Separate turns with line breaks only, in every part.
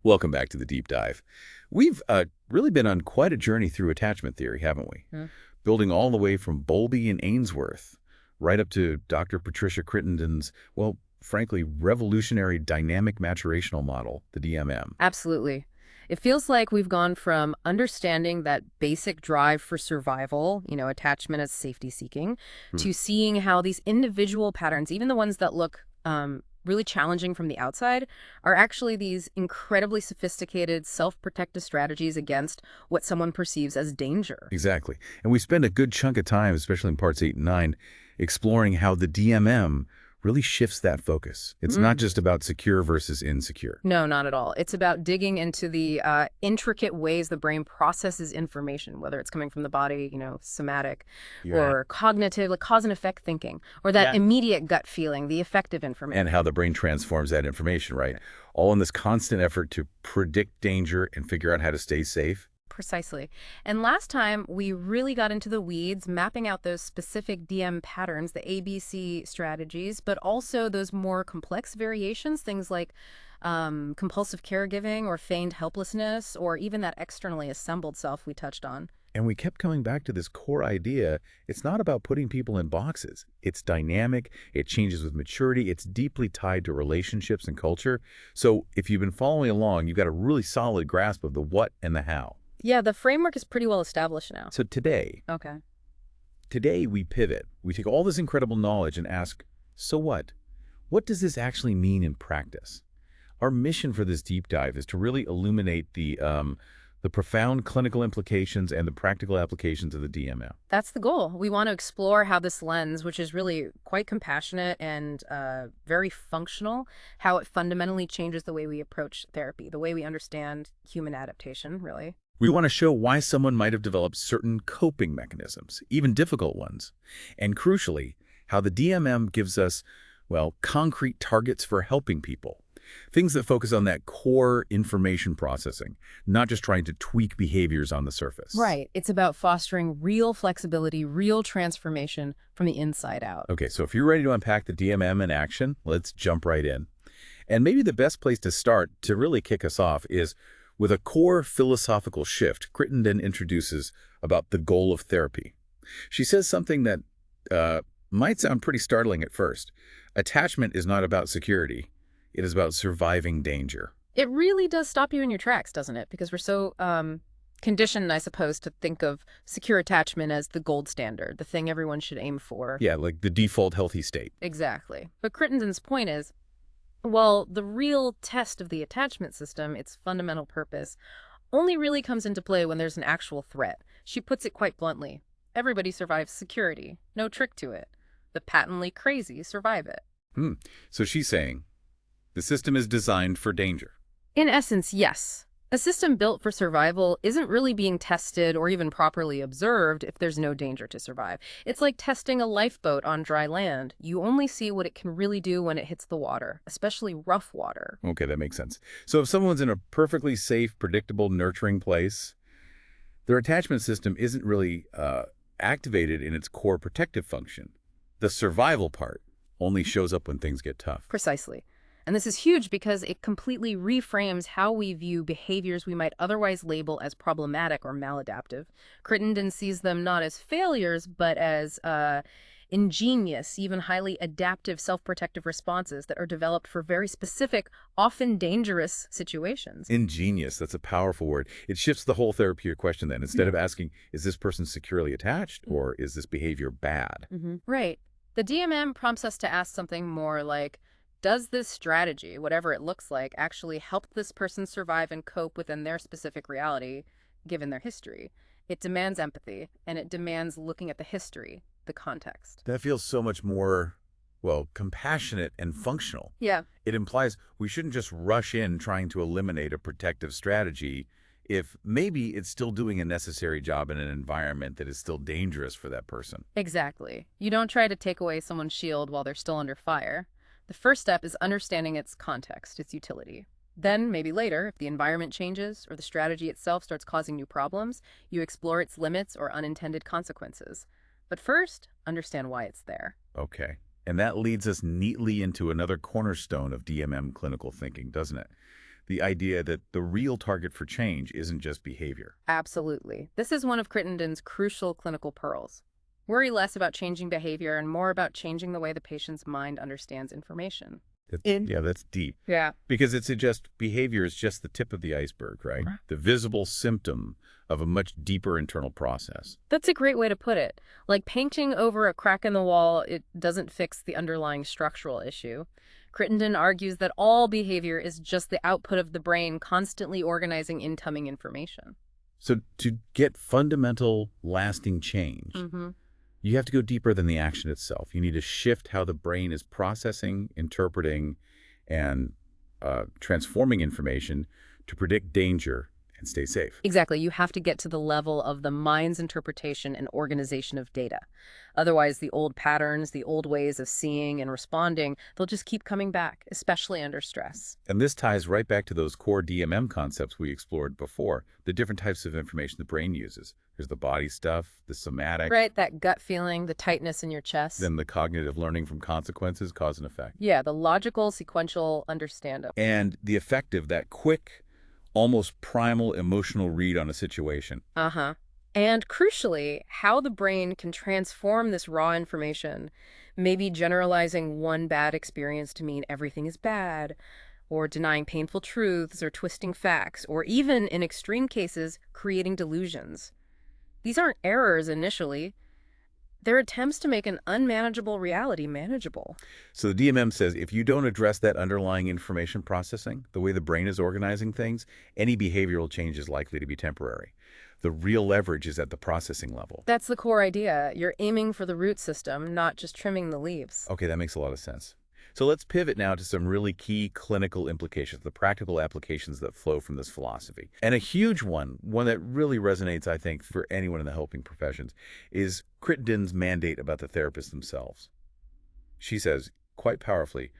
Welcome back to the deep dive. We've really been on quite a journey through attachment theory, haven't we?
Hmm.
Building all the way from Bowlby and Ainsworth, right up to Dr. Patricia Crittenden's, well, frankly, revolutionary dynamic-maturational model, the DMM.
Absolutely. It feels like we've gone from understanding that basic drive for survival, attachment as safety seeking,
Hmm.
to seeing how these individual patterns, even the ones that look really challenging from the outside, are actually these incredibly sophisticated self-protective strategies against what someone perceives as danger.
Exactly. And we spend a good chunk of time, especially in parts 8 and 9, exploring how the DMM really shifts that focus. It's not just about secure versus insecure.
No, not at all. It's about digging into the intricate ways the brain processes information, whether it's coming from the body, somatic,
Yeah.
or cognitive, like cause and effect thinking, or that immediate gut feeling, the effective information.
And how the brain transforms that information, right? All in this constant effort to predict danger and figure out how to stay safe.
Precisely. And last time, we really got into the weeds, mapping out those specific DM patterns, the ABC strategies, but also those more complex variations, things like compulsive caregiving or feigned helplessness, or even that externally assembled self we touched on.
And we kept coming back to this core idea. It's not about putting people in boxes. It's dynamic. It changes with maturity. It's deeply tied to relationships and culture. So if you've been following along, you've got a really solid grasp of the what and the how.
Yeah, the framework is pretty well established now.
So
Okay.
today we pivot. We take all this incredible knowledge and ask, so what? What does this actually mean in practice? Our mission for this deep dive is to really illuminate the profound clinical implications and the practical applications of the DMM.
That's the goal. We want to explore how this lens, which is really quite compassionate and very functional, how it fundamentally changes the way we approach therapy, the way we understand human adaptation, really.
We want to show why someone might have developed certain coping mechanisms, even difficult ones, and crucially, how the DMM gives us, well, concrete targets for helping people. Things that focus on that core information processing, not just trying to tweak behaviors on the surface.
Right. It's about fostering real flexibility, real transformation from the inside out.
Okay, so if you're ready to unpack the DMM in action, let's jump right in. And maybe the best place to start to really kick us off is with a core philosophical shift Crittenden introduces about the goal of therapy. She says something that might sound pretty startling at first. Attachment is not about security. It is about surviving danger.
It really does stop you in your tracks, doesn't it? Because we're so conditioned, I suppose, to think of secure attachment as the gold standard, the thing everyone should aim for.
Yeah, like the default healthy state.
Exactly. But Crittenden's point is, well, the real test of the attachment system, its fundamental purpose, only really comes into play when there's an actual threat. She puts it quite bluntly. Everybody survives security. No trick to it. The patently crazy survive it.
So she's saying the system is designed for danger.
In essence, yes. A system built for survival isn't really being tested or even properly observed if there's no danger to survive. It's like testing a lifeboat on dry land. You only see what it can really do when it hits the water, especially rough water.
Okay, that makes sense. So if someone's in a perfectly safe, predictable, nurturing place, their attachment system isn't really activated in its core protective function. The survival part only shows up when things get tough.
Precisely. And this is huge because it completely reframes how we view behaviors we might otherwise label as problematic or maladaptive. Crittenden sees them not as failures, but as ingenious, even highly adaptive self-protective responses that are developed for very specific, often dangerous situations.
Ingenious, that's a powerful word. It shifts the whole therapeutic question then. Instead of asking, is this person securely attached or is this behavior bad?
Right. The DMM prompts us to ask something more like, does this strategy, whatever it looks like, actually help this person survive and cope within their specific reality, given their history? It demands empathy, and it demands looking at the history, the context.
That feels so much more, well, compassionate and functional.
Yeah.
It implies we shouldn't just rush in trying to eliminate a protective strategy if maybe it's still doing a necessary job in an environment that is still dangerous for that person.
Exactly. You don't try to take away someone's shield while they're still under fire. The first step is understanding its context, its utility. Then, maybe later, if the environment changes or the strategy itself starts causing new problems, you explore its limits or unintended consequences. But first, understand why it's there.
Okay. And that leads us neatly into another cornerstone of DMM clinical thinking, doesn't it? the idea that the real target for change isn't just behavior.
Absolutely. This is one of Crittenden's crucial clinical pearls. Worry less about changing behavior and more about changing the way the patient's mind understands information.
Yeah, that's deep.
Yeah.
Because it suggests behavior is just the tip of the iceberg, right?
Right.
The visible symptom of a much deeper internal process.
That's a great way to put it. Like painting over a crack in the wall, it doesn't fix the underlying structural issue. Crittenden argues that all behavior is just the output of the brain constantly organizing incoming information.
So to get fundamental, lasting change, you have to go deeper than the action itself. You need to shift how the brain is processing, interpreting, and transforming information to predict danger and stay safe.
Exactly. You have to get to the level of the mind's interpretation and organization of data. Otherwise, the old patterns, the old ways of seeing and responding, they'll just keep coming back, especially under stress.
And this ties right back to those core DMM concepts we explored before, the different types of information the brain uses. There's the body stuff, the somatic.
Right, that gut feeling, the tightness in your chest.
Then the cognitive learning from consequences, cause and effect.
Yeah, the logical, sequential, understandable.
And the effective, that quick, almost primal emotional read on a situation.
And crucially, how the brain can transform this raw information, maybe generalizing one bad experience to mean everything is bad, or denying painful truths, or twisting facts, or even, in extreme cases, creating delusions. These aren't errors initially. They're attempts to make an unmanageable reality manageable.
So the DMM says if you don't address that underlying information processing, the way the brain is organizing things, any behavioral change is likely to be temporary. The real leverage is at the processing level.
That's the core idea. You're aiming for the root system, not just trimming the leaves.
Okay, that makes a lot of sense. So let's pivot now to some really key clinical implications, the practical applications that flow from this philosophy. And a huge one that really resonates, I think, for anyone in the helping professions, is Crittenden's mandate about the therapists themselves. She says, quite powerfully,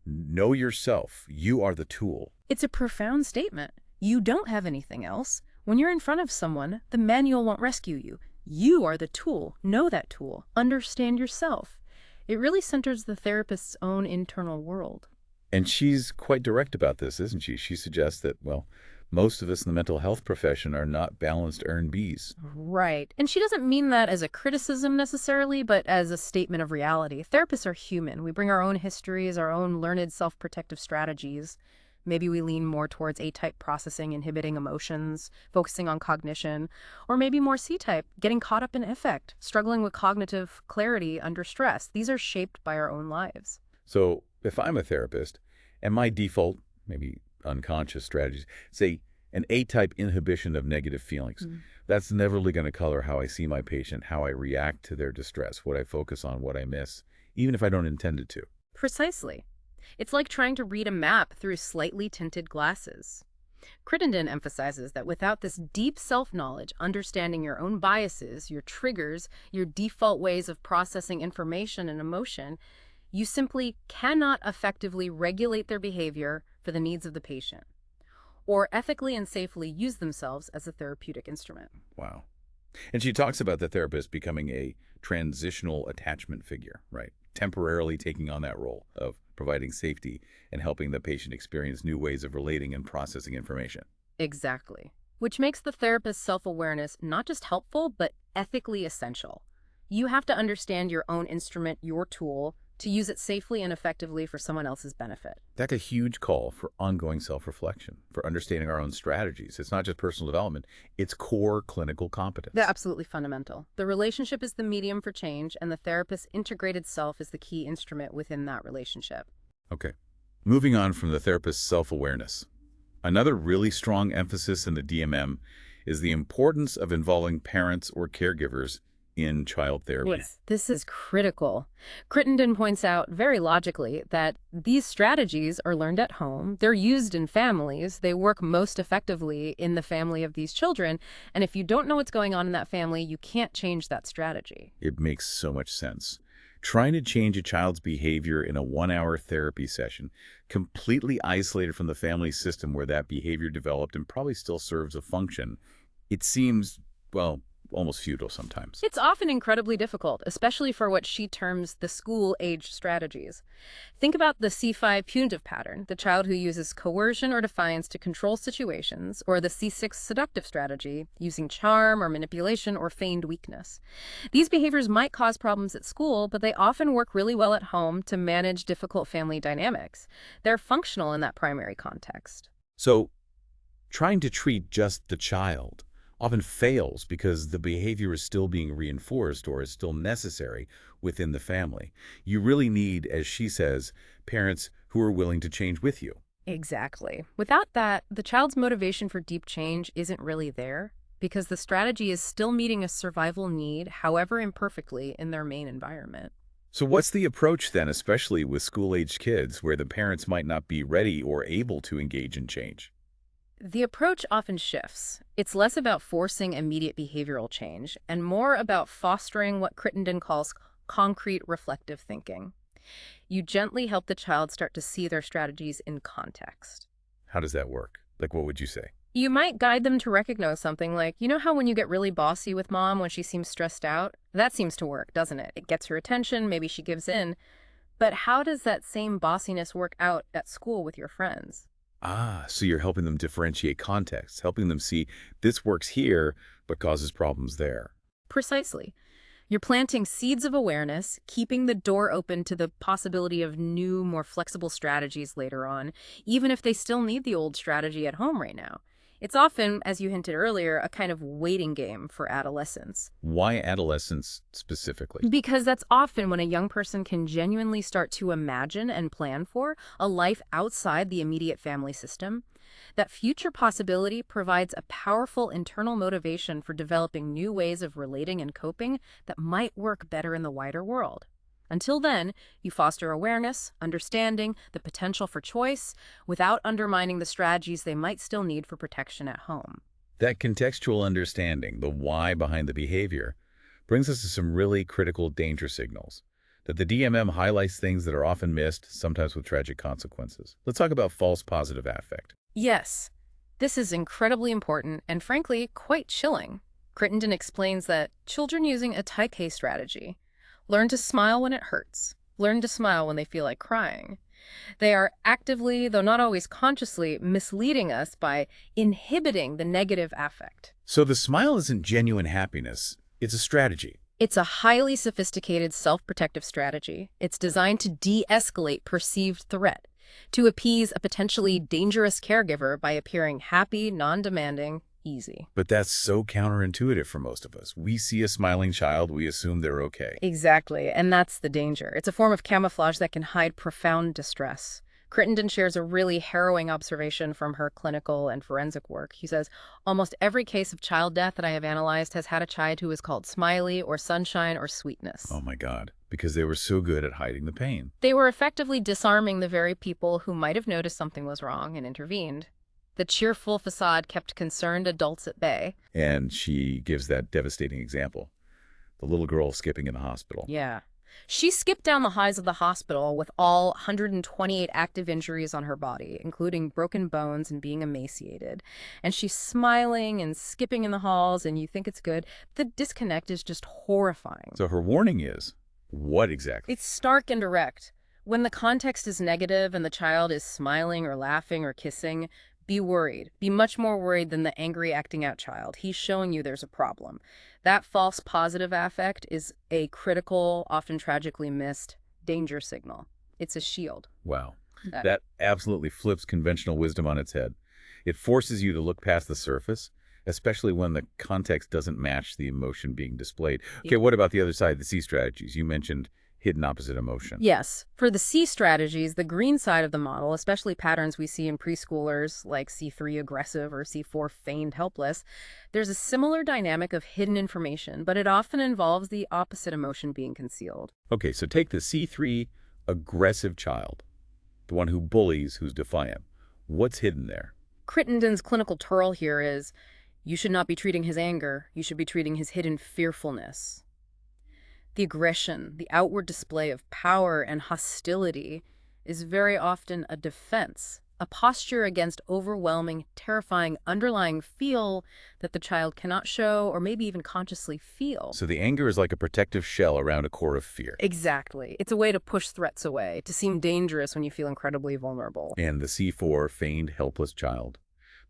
know yourself. You are the tool.
It's a profound statement. You don't have anything else. When you're in front of someone, the manual won't rescue you. You are the tool. Know that tool. Understand yourself. It really centers the therapist's own internal world.
And she's quite direct about this, isn't she? She suggests that, well, most of us in the mental health profession are not balanced earned bees.
Right. And she doesn't mean that as a criticism necessarily, but as a statement of reality. Therapists are human. We bring our own histories, our own learned self-protective strategies. Maybe we lean more towards A-type processing, inhibiting emotions, focusing on cognition, or maybe more C-type, getting caught up in affect, struggling with cognitive clarity under stress. These are shaped by our own lives.
So if I'm a therapist and my default, maybe unconscious strategies, say an A-type inhibition of negative feelings, that's never really going to color how I see my patient, how I react to their distress, what I focus on, what I miss, even if I don't intend it to.
Precisely. It's like trying to read a map through slightly tinted glasses. Crittenden emphasizes that without this deep self-knowledge, understanding your own biases, your triggers, your default ways of processing information and emotion, you simply cannot effectively regulate their behavior for the needs of the patient, or ethically and safely use themselves as a therapeutic instrument.
Wow. And she talks about the therapist becoming a transitional attachment figure, right? Temporarily taking on that role of providing safety and helping the patient experience new ways of relating and processing information.
Exactly. Which makes the therapist's self-awareness not just helpful, but ethically essential. You have to understand your own instrument, your tool, to use it safely and effectively for someone else's benefit.
That's a huge call for ongoing self-reflection, for understanding our own strategies. It's not just personal development, it's core clinical competence.
They're absolutely fundamental. The relationship is the medium for change, and the therapist's integrated self is the key instrument within that relationship.
Okay. Moving on from the therapist's self-awareness. Another really strong emphasis in the DMM is the importance of involving parents or caregivers in child therapy.
Yes, this is critical. Crittenden points out very logically that these strategies are learned at home, they're used in families, they work most effectively in the family of these children, and if you don't know what's going on in that family, you can't change that strategy.
It makes so much sense. Trying to change a child's behavior in a 1-hour therapy session, completely isolated from the family system where that behavior developed and probably still serves a function, it seems, well, almost futile sometimes.
It's often incredibly difficult, especially for what she terms the school-age strategies. Think about the C5 punitive pattern, the child who uses coercion or defiance to control situations, or the C6 seductive strategy, using charm or manipulation or feigned weakness. These behaviors might cause problems at school, but they often work really well at home to manage difficult family dynamics. They're functional in that primary context.
So, trying to treat just the child often fails because the behavior is still being reinforced or is still necessary within the family. You really need, as she says, parents who are willing to change with you.
Exactly. Without that, the child's motivation for deep change isn't really there because the strategy is still meeting a survival need, however imperfectly, in their main environment.
So what's the approach then, especially with school-aged kids where the parents might not be ready or able to engage in change?
The approach often shifts. It's less about forcing immediate behavioral change and more about fostering what Crittenden calls concrete reflective thinking. You gently help the child start to see their strategies in context.
How does that work? Like, what would you say?
You might guide them to recognize something like, you know how when you get really bossy with mom when she seems stressed out? That seems to work, doesn't it? It gets her attention, maybe she gives in. But how does that same bossiness work out at school with your friends?
Ah, so you're helping them differentiate context, helping them see this works here, but causes problems there.
Precisely. You're planting seeds of awareness, keeping the door open to the possibility of new, more flexible strategies later on, even if they still need the old strategy at home right now. It's often, as you hinted earlier, a kind of waiting game for adolescence.
Why adolescence specifically?
Because that's often when a young person can genuinely start to imagine and plan for a life outside the immediate family system. That future possibility provides a powerful internal motivation for developing new ways of relating and coping that might work better in the wider world. Until then, you foster awareness, understanding, the potential for choice, without undermining the strategies they might still need for protection at home.
That contextual understanding, the why behind the behavior, brings us to some really critical danger signals. That the DMM highlights things that are often missed, sometimes with tragic consequences. Let's talk about false positive affect.
Yes, this is incredibly important and frankly quite chilling. Crittenden explains that children using a type K strategy learn to smile when it hurts, learn to smile when they feel like crying. They are actively, though not always consciously, misleading us by inhibiting the negative affect.
So the smile isn't genuine happiness, it's a strategy.
It's a highly sophisticated self-protective strategy. It's designed to de-escalate perceived threat, to appease a potentially dangerous caregiver by appearing happy, non-demanding, easy.
But that's so counterintuitive for most of us. We see a smiling child, we assume they're okay.
Exactly, and that's the danger. It's a form of camouflage that can hide profound distress. Crittenden shares a really harrowing observation from her clinical and forensic work. He says, almost every case of child death that I have analyzed has had a child who is called smiley or sunshine or sweetness.
Oh my God, because they were so good at hiding the pain.
They were effectively disarming the very people who might have noticed something was wrong and intervened. The cheerful facade kept concerned adults at bay.
And she gives that devastating example. The little girl skipping in the hospital.
Yeah. She skipped down the highs of the hospital with all 128 active injuries on her body, including broken bones and being emaciated. And she's smiling and skipping in the halls, and you think it's good. The disconnect is just horrifying.
So her warning is, what exactly?
It's stark and direct. When the context is negative and the child is smiling or laughing or kissing, be worried. Be much more worried than the angry acting out child. He's showing you there's a problem. That false positive affect is a critical, often tragically missed, danger signal. It's a shield.
Wow. That absolutely flips conventional wisdom on its head. It forces you to look past the surface, especially when the context doesn't match the emotion being displayed. Okay, what about the other side, the C strategies? You mentioned hidden opposite emotion.
Yes. For the C strategies, the green side of the model, especially patterns we see in preschoolers like C3 aggressive or C4 feigned helpless, there's a similar dynamic of hidden information, but it often involves the opposite emotion being concealed.
Okay, so take the C3 aggressive child, the one who bullies, who's defiant. What's hidden there?
Crittenden's clinical twirl here is, you should not be treating his anger, you should be treating his hidden fearfulness. The aggression, the outward display of power and hostility is very often a defense, a posture against overwhelming, terrifying, underlying feel that the child cannot show or maybe even consciously feel.
So the anger is like a protective shell around a core of fear.
Exactly. It's a way to push threats away, to seem dangerous when you feel incredibly vulnerable.
And the C4, feigned helpless child.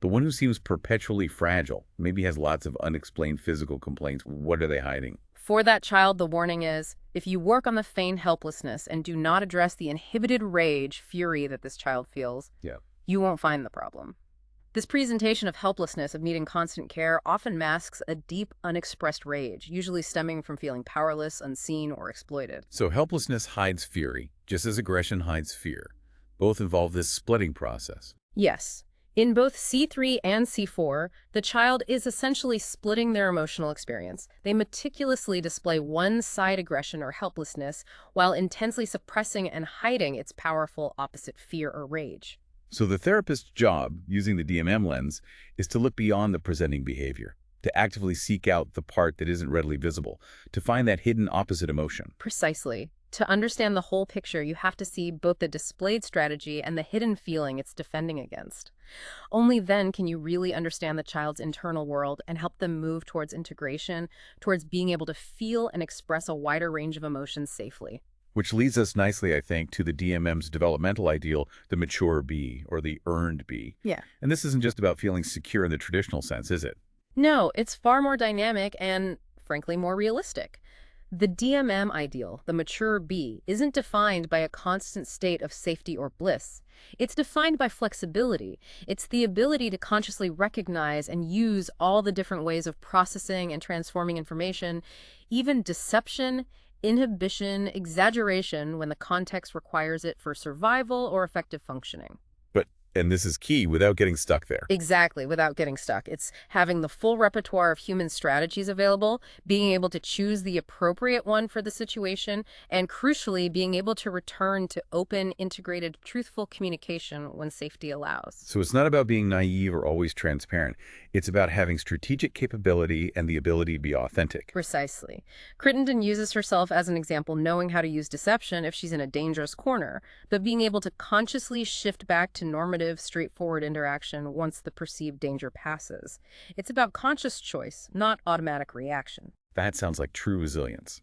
The one who seems perpetually fragile, maybe has lots of unexplained physical complaints. What are they hiding?
For that child, the warning is, if you work on the feigned helplessness and do not address the inhibited rage, fury that this child feels,
Yeah.
you won't find the problem. This presentation of helplessness, of needing constant care, often masks a deep, unexpressed rage, usually stemming from feeling powerless, unseen, or exploited.
So helplessness hides fury, just as aggression hides fear. Both involve this splitting process.
Yes. In both C3 and C4, the child is essentially splitting their emotional experience. They meticulously display one-side aggression or helplessness while intensely suppressing and hiding its powerful opposite, fear or rage.
So the therapist's job, using the DMM lens, is to look beyond the presenting behavior, to actively seek out the part that isn't readily visible, to find that hidden opposite emotion.
Precisely. To understand the whole picture, you have to see both the displayed strategy and the hidden feeling it's defending against. Only then can you really understand the child's internal world and help them move towards integration, towards being able to feel and express a wider range of emotions safely.
Which leads us nicely, I think, to the DMM's developmental ideal, the mature B, or the earned B.
Yeah.
And this isn't just about feeling secure in the traditional sense, is it?
No, it's far more dynamic and, frankly, more realistic. The DMM ideal, the mature B, isn't defined by a constant state of safety or bliss. It's defined by flexibility. It's the ability to consciously recognize and use all the different ways of processing and transforming information, even deception, inhibition, exaggeration when the context requires it for survival or effective functioning.
And this is key, without getting stuck there.
Exactly, without getting stuck. It's having the full repertoire of human strategies available, being able to choose the appropriate one for the situation, and crucially, being able to return to open, integrated, truthful communication when safety allows.
So it's not about being naive or always transparent. It's about having strategic capability and the ability to be authentic.
Precisely. Crittenden uses herself as an example, knowing how to use deception if she's in a dangerous corner, but being able to consciously shift back to normative, straightforward interaction once the perceived danger passes. It's about conscious choice, not automatic reaction.
That sounds like true resilience.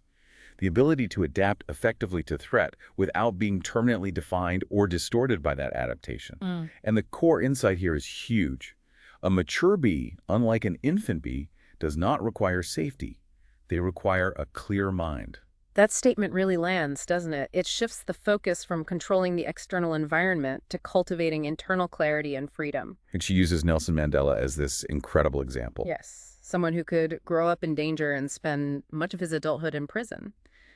The ability to adapt effectively to threat without being permanently defined or distorted by that adaptation. And the core insight here is huge. A mature bee, unlike an infant bee, does not require safety. They require a clear mind.
That statement really lands, doesn't it? It shifts the focus from controlling the external environment to cultivating internal clarity and freedom.
And she uses Nelson Mandela as this incredible example.
Yes, someone who could grow up in danger and spend much of his adulthood in prison,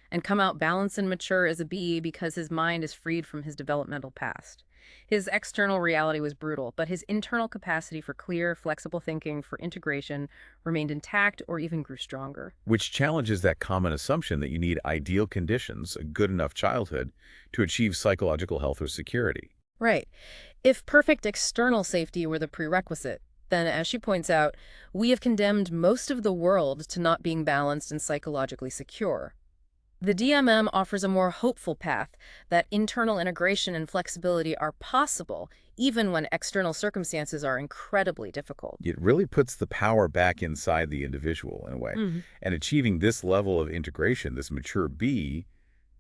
and come out balanced and mature as a bee because his mind is freed from his developmental past. His external reality was brutal, but his internal capacity for clear, flexible thinking, for integration, remained intact or even grew stronger.
Which challenges that common assumption that you need ideal conditions, a good enough childhood, to achieve psychological health or security.
Right. If perfect external safety were the prerequisite, then, as she points out, we have condemned most of the world to not being balanced and psychologically secure. The DMM offers a more hopeful path, that internal integration and flexibility are possible, even when external circumstances are incredibly difficult.
It really puts the power back inside the individual in a way. And achieving this level of integration, this mature bee,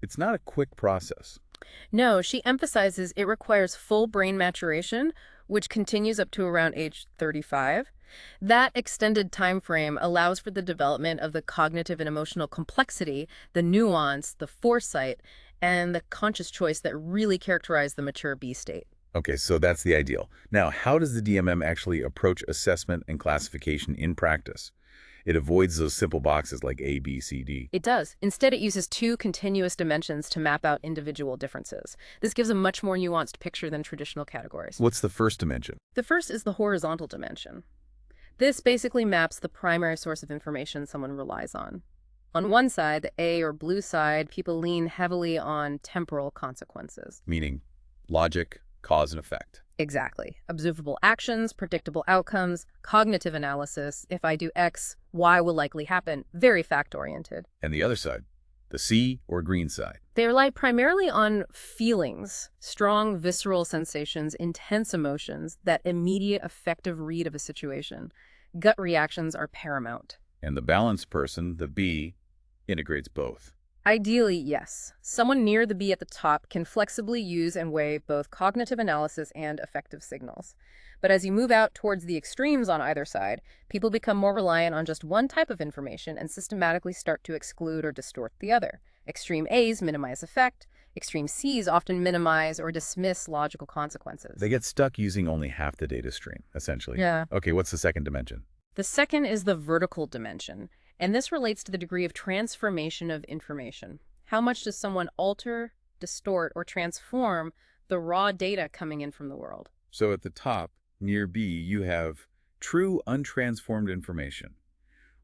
it's not a quick process.
No, she emphasizes it requires full brain maturation, which continues up to around age 35. That extended time frame allows for the development of the cognitive and emotional complexity, the nuance, the foresight, and the conscious choice that really characterize the mature bee state.
Okay, so that's the ideal. Now, how does the DMM actually approach assessment and classification in practice? It avoids those simple boxes like A, B, C, D.
It does. Instead, it uses two continuous dimensions to map out individual differences. This gives a much more nuanced picture than traditional categories.
What's the first dimension?
The first is the horizontal dimension. This basically maps the primary source of information someone relies on. On one side, the A or blue side, people lean heavily on temporal consequences.
Meaning logic, cause and effect.
Exactly. Observable actions, predictable outcomes, cognitive analysis. If I do X, Y will likely happen. Very fact-oriented.
And the other side, the C or green side?
They rely primarily on feelings, strong visceral sensations, intense emotions, that immediate effective read of a situation. Gut reactions are paramount.
And the balanced person, the B, integrates both.
Ideally, yes. Someone near the B at the top can flexibly use and weigh both cognitive analysis and affective signals. But as you move out towards the extremes on either side, people become more reliant on just one type of information and systematically start to exclude or distort the other. Extreme A's minimize effect. Extreme C's often minimize or dismiss logical consequences.
They get stuck using only half the data stream, essentially.
Yeah.
Okay, what's the second dimension?
The second is the vertical dimension, and this relates to the degree of transformation of information. How much does someone alter, distort, or transform the raw data coming in from the world?
So at the top, near B, you have true untransformed information.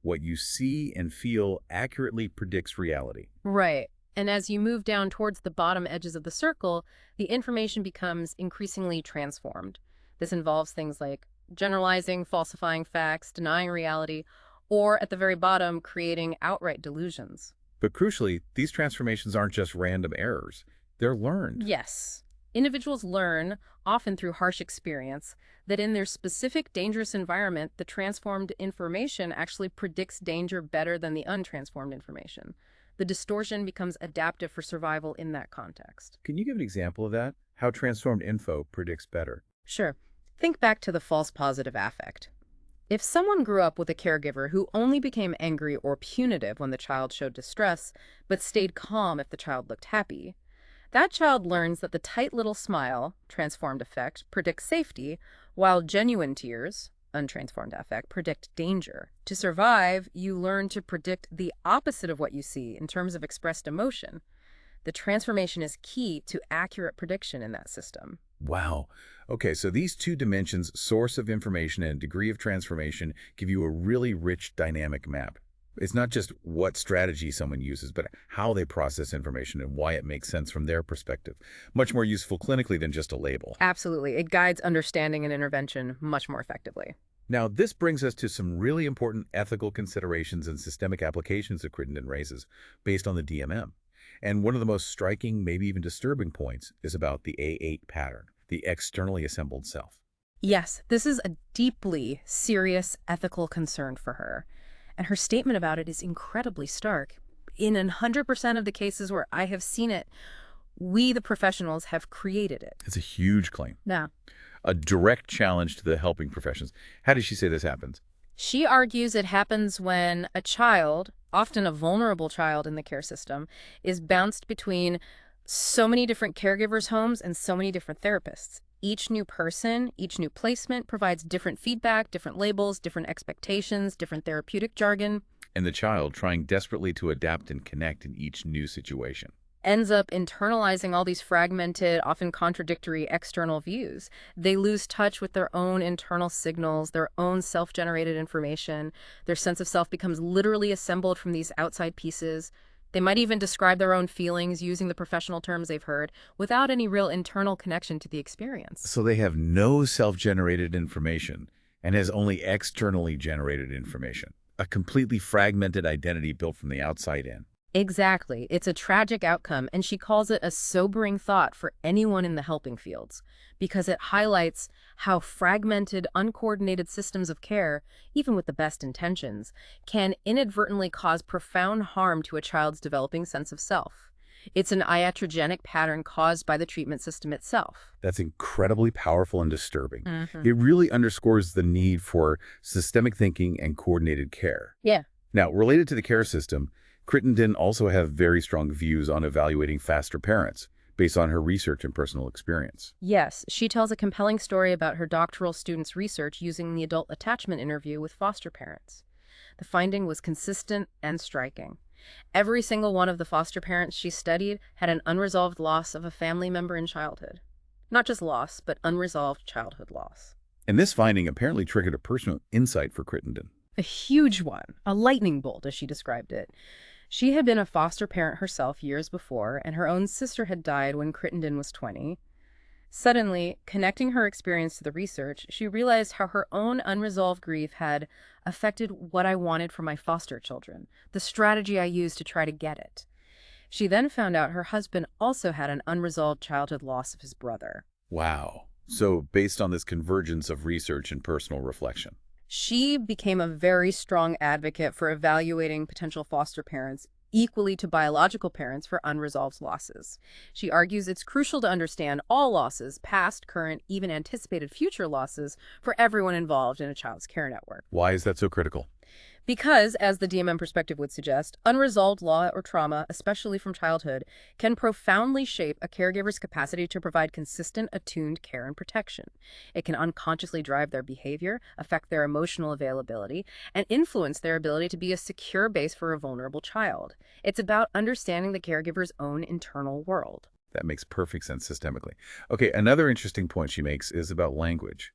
What you see and feel accurately predicts reality.
Right. And as you move down towards the bottom edges of the circle, the information becomes increasingly transformed. This involves things like generalizing, falsifying facts, denying reality, or at the very bottom, creating outright delusions.
But crucially, these transformations aren't just random errors. They're learned.
Yes. Individuals learn, often through harsh experience, that in their specific dangerous environment, the transformed information actually predicts danger better than the untransformed information. The distortion becomes adaptive for survival in that context.
Can you give an example of that? How transformed info predicts better?
Sure. Think back to the false positive affect. If someone grew up with a caregiver who only became angry or punitive when the child showed distress, but stayed calm if the child looked happy, that child learns that the tight little smile, transformed affect, predicts safety, while genuine tears, untransformed affect, predict danger. To survive, you learn to predict the opposite of what you see in terms of expressed emotion. The transformation is key to accurate prediction in that system.
Wow. Okay, so these two dimensions, source of information and degree of transformation, give you a really rich dynamic map. It's not just what strategy someone uses, but how they process information and why it makes sense from their perspective. Much more useful clinically than just a label.
Absolutely. It guides understanding and intervention much more effectively.
Now, this brings us to some really important ethical considerations and systemic applications that Crittenden raises based on the DMM. And one of the most striking, maybe even disturbing points is about the A8 pattern, the externally assembled self.
Yes, this is a deeply serious ethical concern for her. And her statement about it is incredibly stark. In 100% of the cases where I have seen it, we, the professionals, have created it.
It's a huge claim.
Yeah.
A direct challenge to the helping professions. How does she say this happens?
She argues it happens when a child, often a vulnerable child in the care system, is bounced between so many different caregivers' homes and so many different therapists. Each new person, each new placement provides different feedback, different labels, different expectations, different therapeutic jargon.
And the child, trying desperately to adapt and connect in each new situation,
ends up internalizing all these fragmented, often contradictory external views. They lose touch with their own internal signals, their own self-generated information. Their sense of self becomes literally assembled from these outside pieces. They might even describe their own feelings using the professional terms they've heard without any real internal connection to the experience.
So they have no self-generated information and has only externally generated information, a completely fragmented identity built from the outside in.
Exactly. It's a tragic outcome, and she calls it a sobering thought for anyone in the helping fields, because it highlights how fragmented, uncoordinated systems of care, even with the best intentions, can inadvertently cause profound harm to a child's developing sense of self. It's an iatrogenic pattern caused by the treatment system itself.
That's incredibly powerful and disturbing. It really underscores the need for systemic thinking and coordinated care.
Yeah.
Now, related to the care system, Crittenden also have very strong views on evaluating foster parents based on her research and personal experience.
Yes, she tells a compelling story about her doctoral students' research using the adult attachment interview with foster parents. The finding was consistent and striking. Every single one of the foster parents she studied had an unresolved loss of a family member in childhood. Not just loss, but unresolved childhood loss.
And this finding apparently triggered a personal insight for Crittenden.
A huge one, a lightning bolt, as she described it. She had been a foster parent herself years before, and her own sister had died when Crittenden was 20. Suddenly, connecting her experience to the research, she realized how her own unresolved grief had affected what I wanted for my foster children, the strategy I used to try to get it. She then found out her husband also had an unresolved childhood loss of his brother.
Wow. So based on this convergence of research and personal reflection.
She became a very strong advocate for evaluating potential foster parents equally to biological parents for unresolved losses. She argues it's crucial to understand all losses, past, current, even anticipated future losses, for everyone involved in a child's care network.
Why is that so critical?
Because, as the DMM perspective would suggest, unresolved law or trauma, especially from childhood, can profoundly shape a caregiver's capacity to provide consistent, attuned care and protection. It can unconsciously drive their behavior, affect their emotional availability, and influence their ability to be a secure base for a vulnerable child. It's about understanding the caregiver's own internal world.
That makes perfect sense systemically. Okay, another interesting point she makes is about language.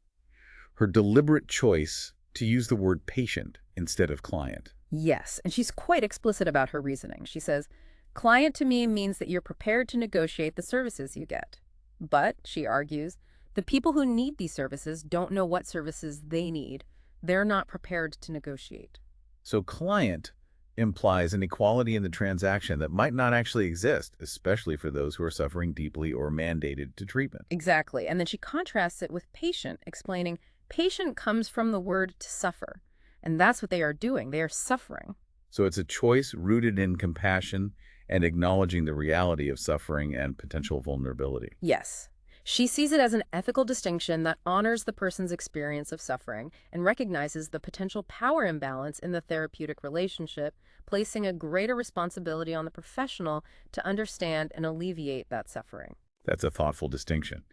Her deliberate choice to use the word patient instead of client.
Yes, and she's quite explicit about her reasoning. She says, "Client to me means that you're prepared to negotiate the services you get. But," she argues, "the people who need these services don't know what services they need. They're not prepared to negotiate."
So client implies an equality in the transaction that might not actually exist, especially for those who are suffering deeply or mandated to treatment.
Exactly. And then she contrasts it with patient, explaining, patient comes from the word to suffer. And that's what they are doing. They are suffering.
So it's a choice rooted in compassion and acknowledging the reality of suffering and potential vulnerability.
Yes. She sees it as an ethical distinction that honors the person's experience of suffering and recognizes the potential power imbalance in the therapeutic relationship, placing a greater responsibility on the professional to understand and alleviate that suffering.
That's a thoughtful distinction.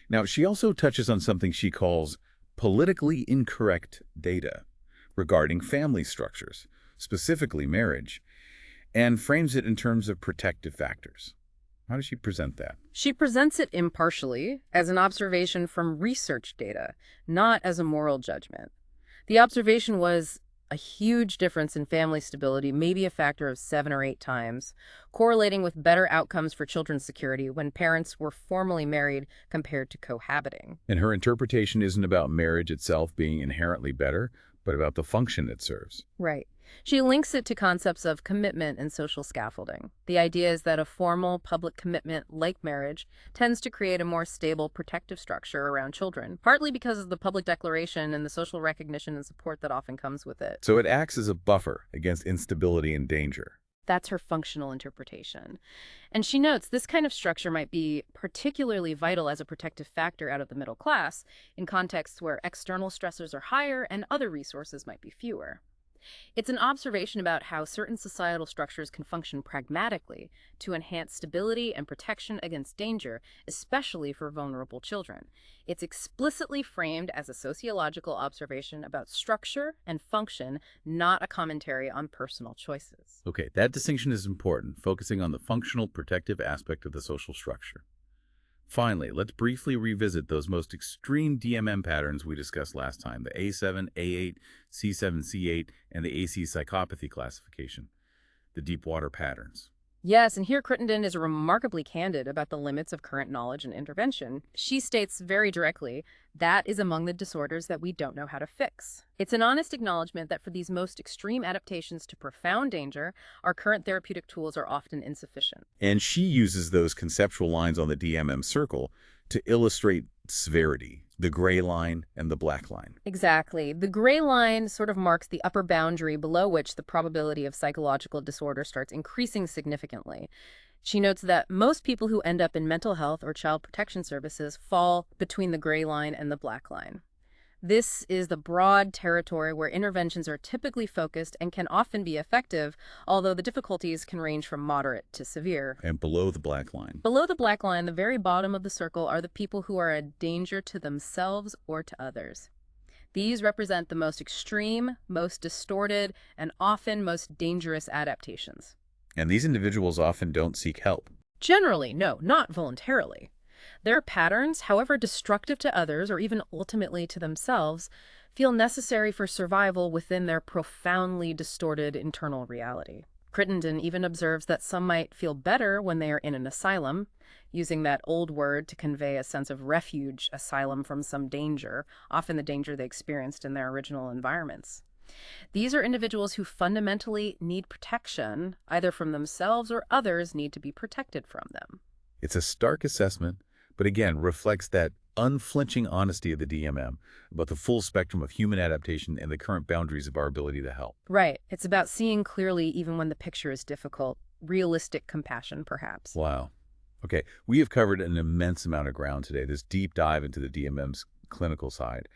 Now, she also touches on something she calls politically incorrect data regarding family structures, specifically marriage, and frames it in terms of protective factors. How does she present that?
She presents it impartially as an observation from research data, not as a moral judgment. The observation was a huge difference in family stability, maybe a factor of 7 or 8 times, correlating with better outcomes for children's security when parents were formally married compared to cohabiting.
And her interpretation isn't about marriage itself being inherently better, but about the function it serves.
Right. She links it to concepts of commitment and social scaffolding. The idea is that a formal public commitment, like marriage, tends to create a more stable protective structure around children, partly because of the public declaration and the social recognition and support that often comes with it.
So it acts as a buffer against instability and danger.
That's her functional interpretation. And she notes this kind of structure might be particularly vital as a protective factor out of the middle class in contexts where external stressors are higher and other resources might be fewer. It's an observation about how certain societal structures can function pragmatically to enhance stability and protection against danger, especially for vulnerable children. It's explicitly framed as a sociological observation about structure and function, not a commentary on personal choices.
Okay, that distinction is important, focusing on the functional protective aspect of the social structure. Finally, let's briefly revisit those most extreme DMM patterns we discussed last time, the A7, A8, C7, C8, and the AC psychopathy classification, the deep water patterns.
Yes, and here Crittenden is remarkably candid about the limits of current knowledge and intervention. She states very directly, that is among the disorders that we don't know how to fix. It's an honest acknowledgement that for these most extreme adaptations to profound danger, our current therapeutic tools are often insufficient.
And she uses those conceptual lines on the DMM circle to illustrate severity, the gray line and the black line.
Exactly. The gray line sort of marks the upper boundary below which the probability of psychological disorder starts increasing significantly. She notes that most people who end up in mental health or child protection services fall between the gray line and the black line. This is the broad territory where interventions are typically focused and can often be effective, although the difficulties can range from moderate to severe.
And below the black line.
Below the black line, the very bottom of the circle, are the people who are a danger to themselves or to others. These represent the most extreme, most distorted, and often most dangerous adaptations.
And these individuals often don't seek help.
Generally, no, not voluntarily. Their patterns, however destructive to others or even ultimately to themselves, feel necessary for survival within their profoundly distorted internal reality. Crittenden even observes that some might feel better when they are in an asylum, using that old word to convey a sense of refuge, asylum from some danger, often the danger they experienced in their original environments. These are individuals who fundamentally need protection, either from themselves or others need to be protected from them.
It's a stark assessment, but again, reflects that unflinching honesty of the DMM about the full spectrum of human adaptation and the current boundaries of our ability to help.
Right. It's about seeing clearly even when the picture is difficult. Realistic compassion, perhaps.
Wow. Okay, we have covered an immense amount of ground today, this deep dive into the DMM's clinical side.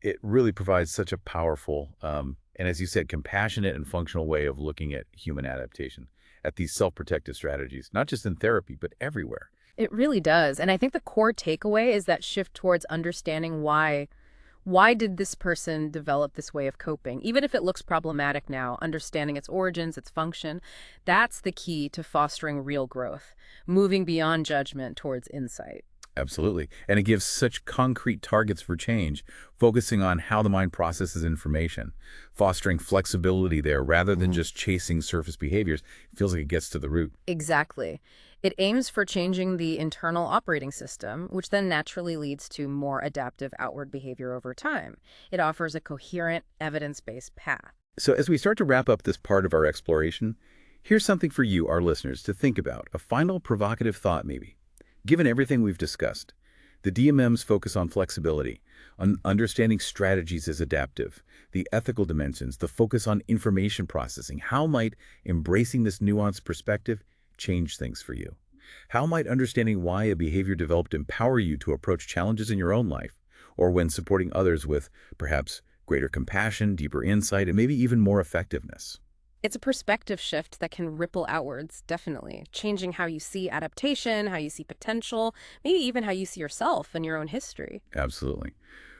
It really provides such a powerful, and as you said, compassionate and functional way of looking at human adaptation, at these self-protective strategies, not just in therapy, but everywhere.
It really does. And I think the core takeaway is that shift towards understanding why did this person develop this way of coping? Even if it looks problematic now, understanding its origins, its function, that's the key to fostering real growth, moving beyond judgment towards insight.
Absolutely. And it gives such concrete targets for change, focusing on how the mind processes information, fostering flexibility there rather than just chasing surface behaviors. It feels like it gets to the root.
Exactly. It aims for changing the internal operating system, which then naturally leads to more adaptive outward behavior over time. It offers a coherent, evidence-based path.
So as we start to wrap up this part of our exploration, here's something for you, our listeners, to think about. A final provocative thought, maybe. Given everything we've discussed, the DMM's focus on flexibility, on understanding strategies as adaptive, the ethical dimensions, the focus on information processing, how might embracing this nuanced perspective change things for you? How might understanding why a behavior developed empower you to approach challenges in your own life, or when supporting others with perhaps greater compassion, deeper insight, and maybe even more effectiveness?
It's a perspective shift that can ripple outwards, definitely, changing how you see adaptation, how you see potential, maybe even how you see yourself and your own history.
Absolutely.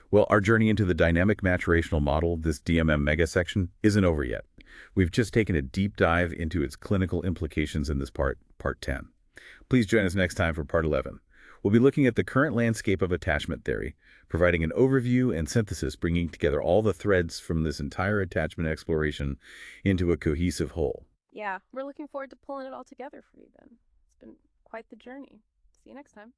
Well, our journey into the dynamic maturational model, this DMM mega section, isn't over yet. We've just taken a deep dive into its clinical implications in this part 10. Please join us next time for part 11. We'll be looking at the current landscape of attachment theory, providing an overview and synthesis, bringing together all the threads from this entire attachment exploration into a cohesive whole.
Yeah, we're looking forward to pulling it all together for you then. It's been quite the journey. See you next time.